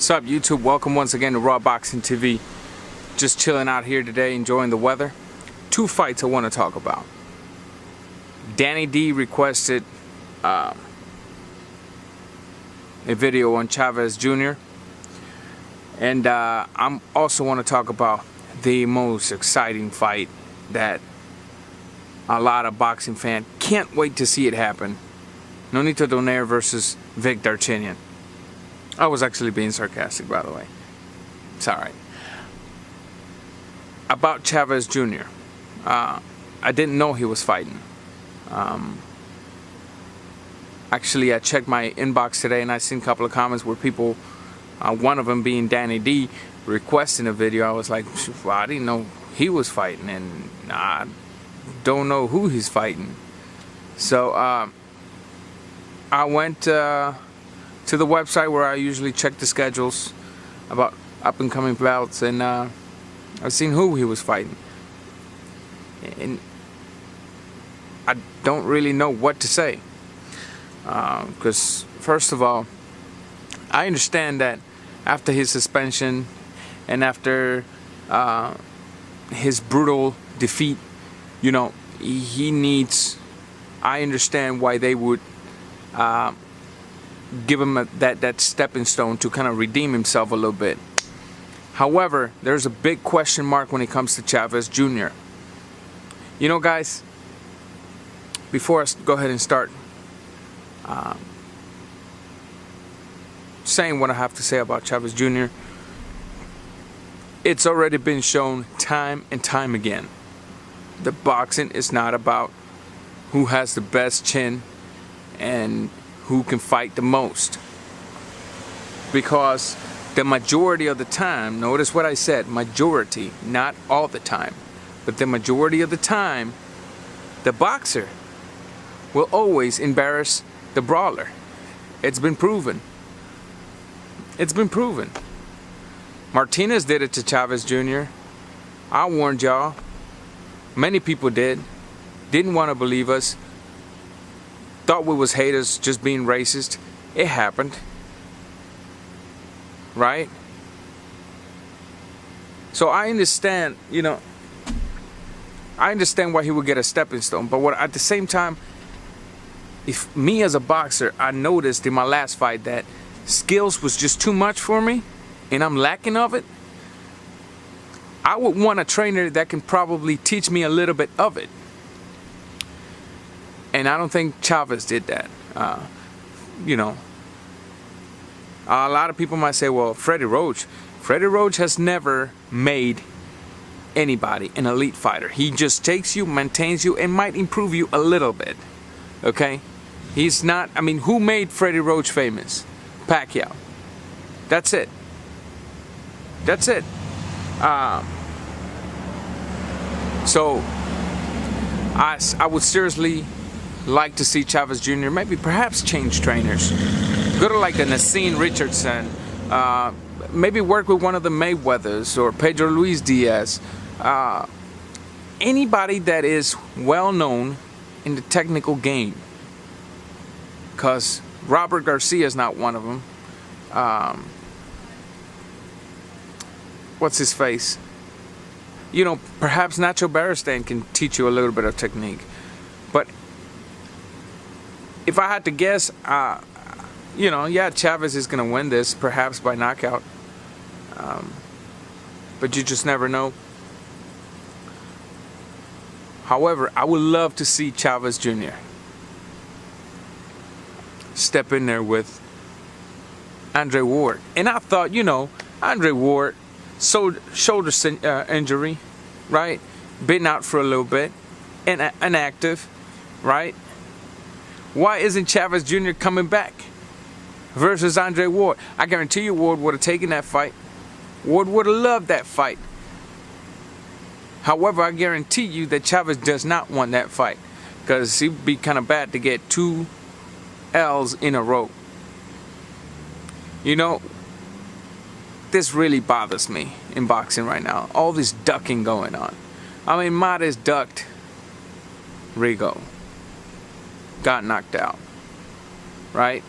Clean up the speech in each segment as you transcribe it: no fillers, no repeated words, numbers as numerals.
What's up, YouTube? Welcome once again to Raw Boxing TV. Just chilling out here today, enjoying the weather. Two fights I want to talk about. Danny D requested a video on Chavez Jr. And I also want to talk about the most exciting fight that a lot of boxing fans can't wait to see it happen. Nonito Donaire versus Vic Darchinyan. I was actually being sarcastic, by the way. It's alright. About Chavez Jr. I didn't know he was fighting. Actually, I checked my inbox today and I seen a couple of comments where people, one of them being Danny D, requesting a video. I was like, well, I didn't know he was fighting, and I don't know who he's fighting. So I went to the website where I usually check the schedules about up and coming bouts, and I've seen who he was fighting, and I don't really know what to say, because first of all, I understand that after his suspension and after his brutal defeat, you know, he needs, I understand why they would give him that stepping stone to kind of redeem himself a little bit. However, there's a big question mark when it comes to Chavez Jr. You know, guys, before I go ahead and start saying what I have to say about Chavez Jr., it's already been shown time and time again that boxing is not about who has the best chin and who can fight the most. Because the majority of the time, notice what I said, majority, not all the time, but the majority of the time, the boxer will always embarrass the brawler. It's been proven. It's been proven. Martinez did it to Chavez Jr. I warned y'all. Many people did. Didn't want to believe us. Thought we was haters just being racist. It happened. Right? So I understand, you know, I understand why he would get a stepping stone. But what, at the same time, if me as a boxer, I noticed in my last fight that skills was just too much for me and I'm lacking of it, I would want a trainer that can probably teach me a little bit of it. And I don't think Chavez did that. You know, a lot of people might say, well, Freddie Roach has never made anybody an elite fighter. He just takes you, maintains you, and might improve you a little bit. Okay? He's not, I mean, who made Freddie Roach famous? Pacquiao. That's it. That's it. So I would seriously like to see Chavez Jr. maybe perhaps change trainers. Go to like a Nassim Richardson. Maybe work with one of the Mayweathers or Pedro Luis Diaz. Anybody that is well known in the technical game. Because Robert Garcia is not one of them. What's his face? You know, perhaps Nacho Beristain can teach you a little bit of technique. But if I had to guess, you know, yeah, Chavez is going to win this, perhaps by knockout. But you just never know. However, I would love to see Chavez Jr. step in there with Andre Ward. And I thought, you know, Andre Ward, shoulder injury, right? Been out for a little bit, and inactive, right? Why isn't Chavez Jr. coming back versus Andre Ward? I guarantee you Ward would have taken that fight. Ward would have loved that fight. However, I guarantee you that Chavez does not want that fight, because it'd be kind of bad to get 2 L's in a row. You know, this really bothers me in boxing right now. All this ducking going on. I mean, Mades ducked Rigo. Got knocked out. Right?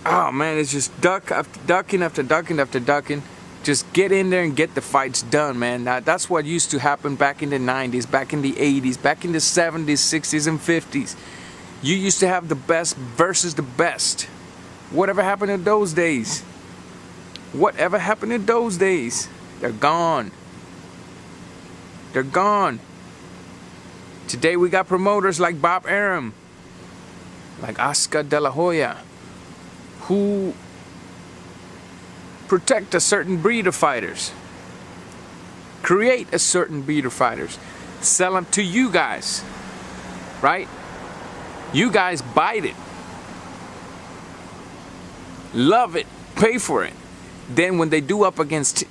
oh man, it's just duck after ducking after ducking after ducking. Just get in there and get the fights done, man. Now, that's what used to happen back in the 90s, back in the 80s, back in the 70s, 60s, and 50s. You used to have the best versus the best. Whatever happened in those days? Whatever happened in those days? They're gone. They're gone. Today we got promoters like Bob Arum, like Oscar De La Hoya, who protect a certain breed of fighters, create a certain breed of fighters, sell them to you guys, right? You guys bite it, love it, pay for it. Then when they go up against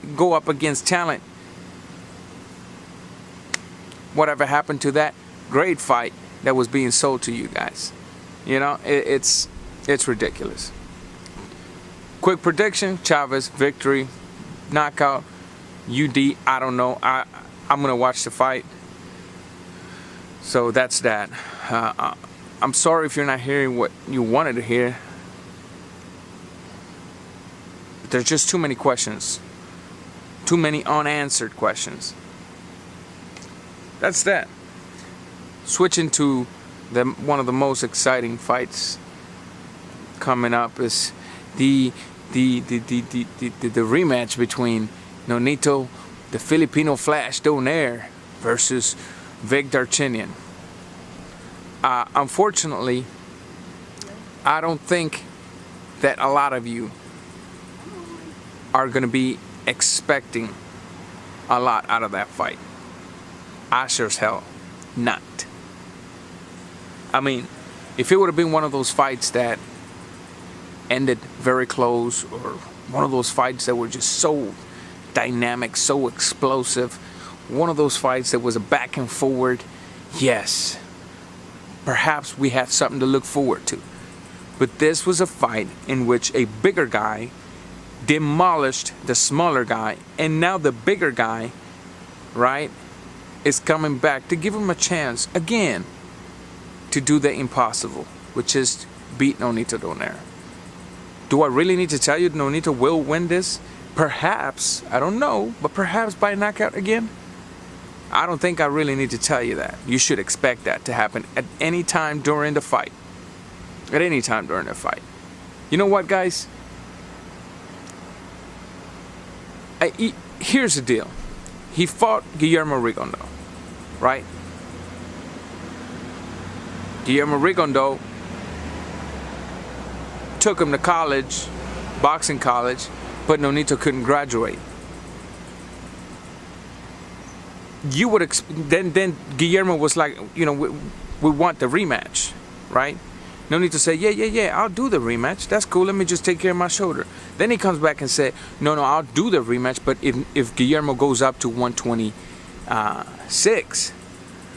talent, whatever happened to that great fight that was being sold to you guys? You know, it's ridiculous. Quick prediction: Chavez victory, knockout, UD. I don't know. I'm gonna watch the fight. So that's that. I'm sorry if you're not hearing what you wanted to hear. There's just too many questions, too many unanswered questions. That's that. Switching to one of the most exciting fights coming up is the rematch between Nonito, the Filipino Flash Donaire, versus Vic Darchinyan. Unfortunately, I don't think that a lot of you are going to be expecting a lot out of that fight. I sure as hell not. I mean, if it would have been one of those fights that ended very close, or one of those fights that were just so dynamic, so explosive, one of those fights that was a back and forward, yes, perhaps we had something to look forward to. But this was a fight in which a bigger guy demolished the smaller guy, and now the bigger guy, right, is coming back to give him a chance again to do the impossible, which is beat Nonito Donaire. Do I really need to tell you Nonito will win this? Perhaps, I don't know, but perhaps by knockout again? I don't think I really need to tell you that. You should expect that to happen at any time during the fight. At any time during the fight. You know what, guys? Here's the deal. He fought Guillermo Rigondeaux, right? Guillermo Rigondeaux took him to college, boxing college, but Nonito couldn't graduate. You would then Guillermo was like, you know, we want the rematch, right? Nonito said, yeah, I'll do the rematch. That's cool. Let me just take care of my shoulder. Then he comes back and said, no, I'll do the rematch, but if Guillermo goes up to 126,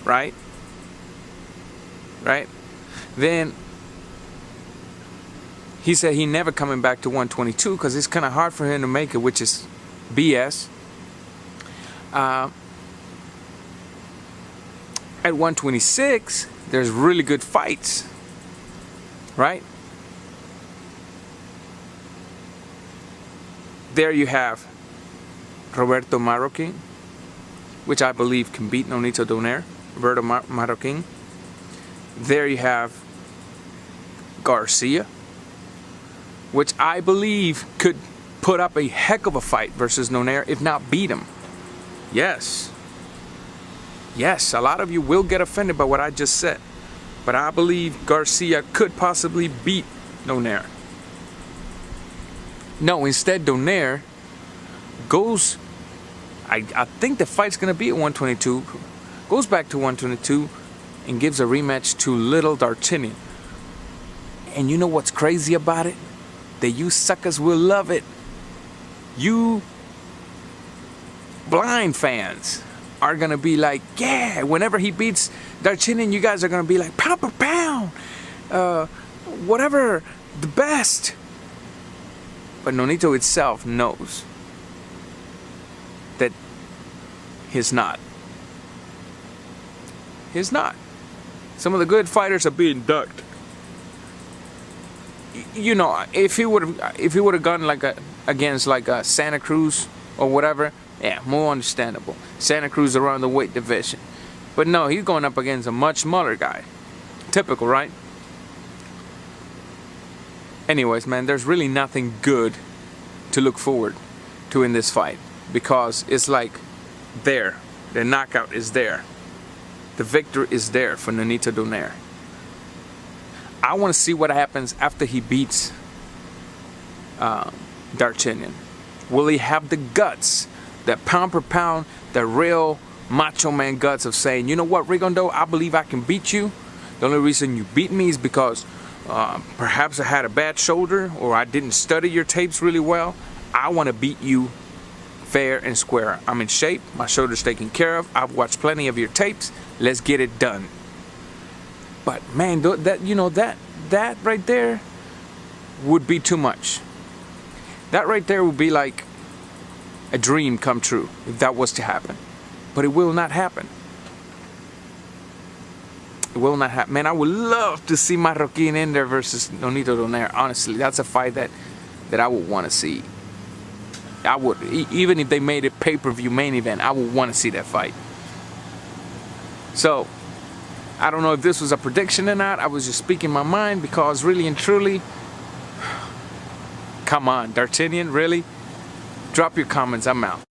right? Then he said he never coming back to 122 because it's kind of hard for him to make it, which is BS. At 126, there's really good fights, right? There you have Roberto Marroquin, which I believe can beat Nonito Donaire. Roberto Marroquin. There you have Garcia, which I believe could put up a heck of a fight versus Donaire, if not beat him. Yes, a lot of you will get offended by what I just said, but I believe Garcia could possibly beat Donaire. No, instead Donaire goes, I think the fight's going to be at 122, goes back to 122 and gives a rematch to little Darchinyan. And you know what's crazy about it? That you suckers will love it. You blind fans are going to be like, yeah, whenever he beats Darchinyan, you guys are going to be like, pound per pound, whatever, the best. But Nonito itself knows that he's not. He's not. Some of the good fighters are being ducked. you know, if he would have gone like against like Santa Cruz or whatever, yeah, more understandable. Santa Cruz around the weight division, but no, he's going up against a much smaller guy. Typical, right? Anyways, man, there's really nothing good to look forward to in this fight, because it's like there, the knockout is there, the victory is there for Nonito Donaire. I want to see what happens after he beats D'Artagnan. Will he have the guts, that pound per pound, the real macho man guts of saying, you know what, Rigondo, I believe I can beat you. The only reason you beat me is because perhaps I had a bad shoulder, or I didn't study your tapes really well. I want to beat you fair and square. I'm in shape. My shoulder's taken care of. I've watched plenty of your tapes. Let's get it done. But man, that, you know, that right there would be too much. That right there would be like a dream come true if that was to happen. But it will not happen. It will not happen. Man, I would love to see Marroquin in there versus Nonito Donaire. Honestly, that's a fight that I would want to see. I would, even if they made it pay-per-view main event, I would want to see that fight. So, I don't know if this was a prediction or not. I was just speaking my mind, because really and truly, come on, D'Artagnan, really? Drop your comments. I'm out.